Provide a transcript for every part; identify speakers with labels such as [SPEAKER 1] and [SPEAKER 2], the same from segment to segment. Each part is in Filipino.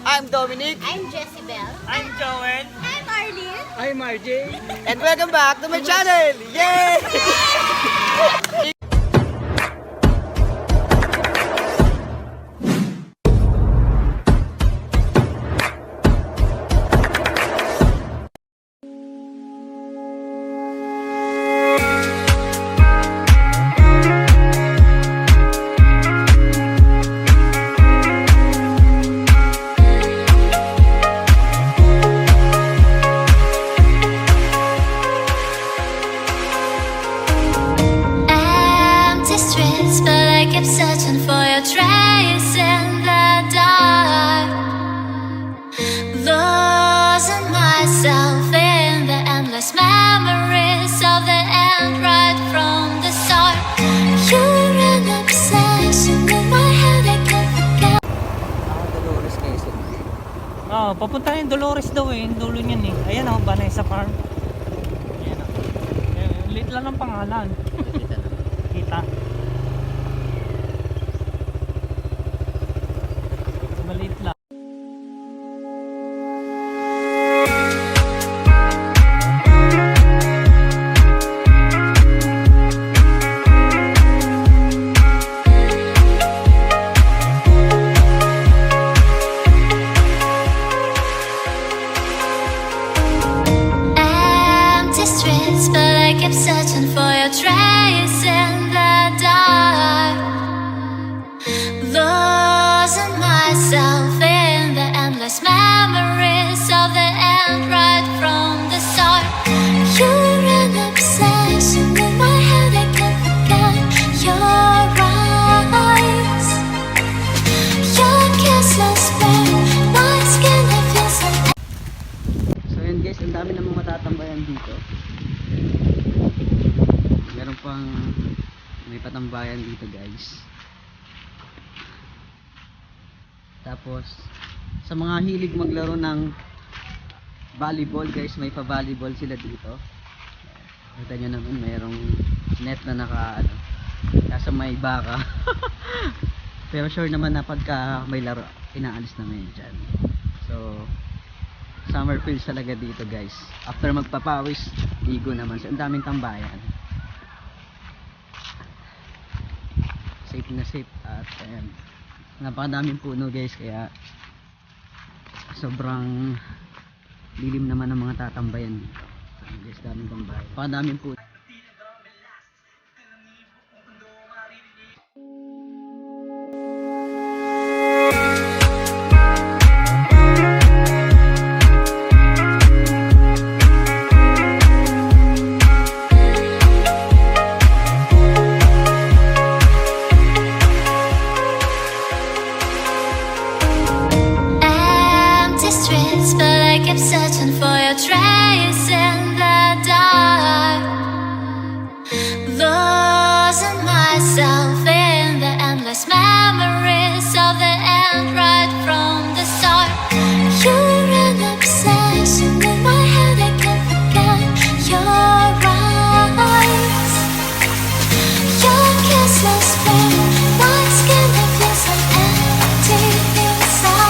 [SPEAKER 1] I'm Dominic.
[SPEAKER 2] I'm Jessibel.
[SPEAKER 3] I'm Joel.
[SPEAKER 2] I'm Arlene.
[SPEAKER 1] I'm RJ. And welcome back to my channel! Yay!
[SPEAKER 4] Searching for your trace in the dark, losing myself in the endless memories of the end right from the start. You're an obsession in my head, I can't forget.
[SPEAKER 1] Dolores Quezon.
[SPEAKER 3] Papunta na yung Dolores daw eh, yung dulo niyan eh. Ayan Vanessa Farm. Ayan lit lang ng pangalan. Kita. Maliit lang.
[SPEAKER 4] Empty streets, but I keep searching for your trace in the dark, losing myself in the endless memories of the end right from the start. You're an obsession in my head, I can't forget your eyes. Your kisses burn my skin, I feel so.
[SPEAKER 1] So yun guys, ang dami namang matatambayan dito. Meron pang may patambayan dito guys. Tapos sa mga hilig maglaro ng volleyball guys, may pa-volleyball sila dito. Kita nyo naman mayroong net na nasa may baka. Pero sure naman na pagka may laro, inaalis naman yun dyan. So summer feels talaga dito guys. After magpapawis, ligo naman. So ang daming tambayan. Safe na safe at ayan, napakadaming puno guys, kaya sobrang lilim naman ng mga tatambayan dito. Guys, daming tambayan, napakadaming puno.
[SPEAKER 4] But I kept searching for your trace in the dark, losing myself in the endless memories of the end right from the start. You're an obsession in my head, I can't forget your eyes. Your kisses burn my skin, I feel so empty inside.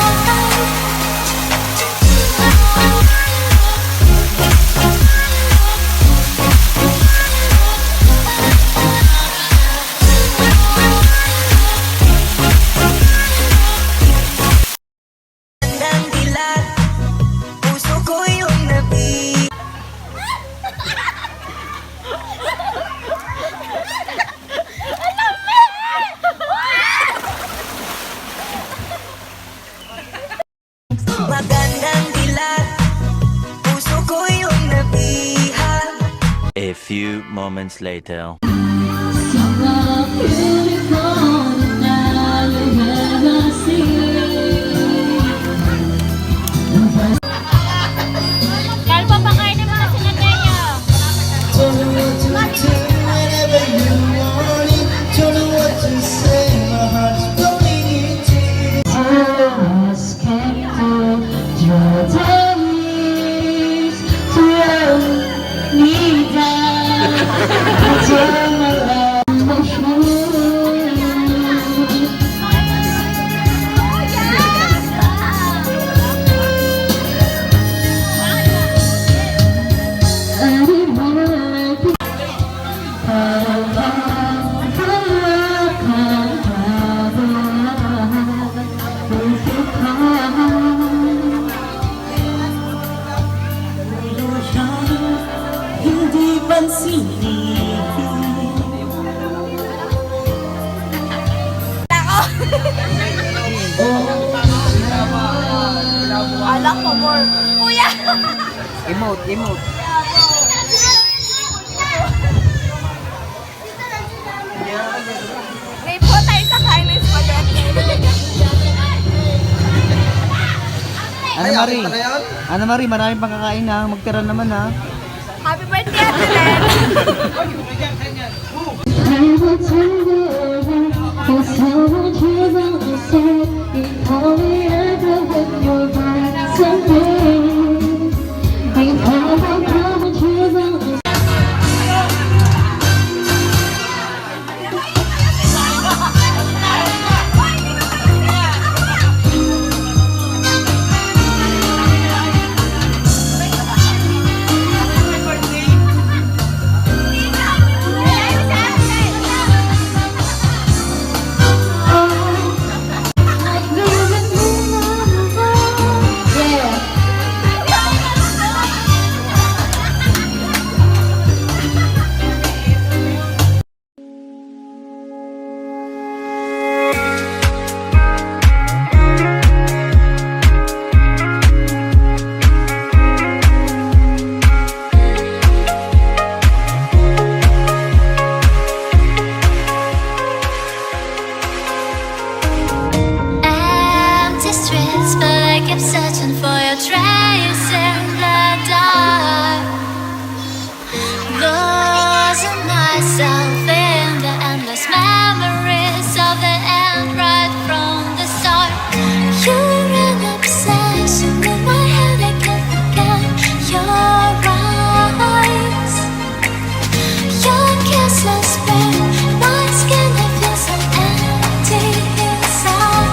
[SPEAKER 5] A few moments later.
[SPEAKER 2] Kalpa pa kayo ng mga sinateya.
[SPEAKER 1] Emote.
[SPEAKER 2] May po tayo kakain ng spaghetti.
[SPEAKER 1] Ana Marie, maraming pang kakain ha. Magtira naman ha.
[SPEAKER 2] Happy birthday, Ate Len.
[SPEAKER 4] I will turn you over. There's so much more to say. You call me over with your words someday. You call me over with your words. Empty streets, but I kept searching for your trace in the dark. Losing myself in the endless memories of the end right from the start. You're an obsession in my head, I can't forget your eyes. Your kisses burn my skin, I feel so empty inside.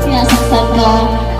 [SPEAKER 4] Sinasaktan ka.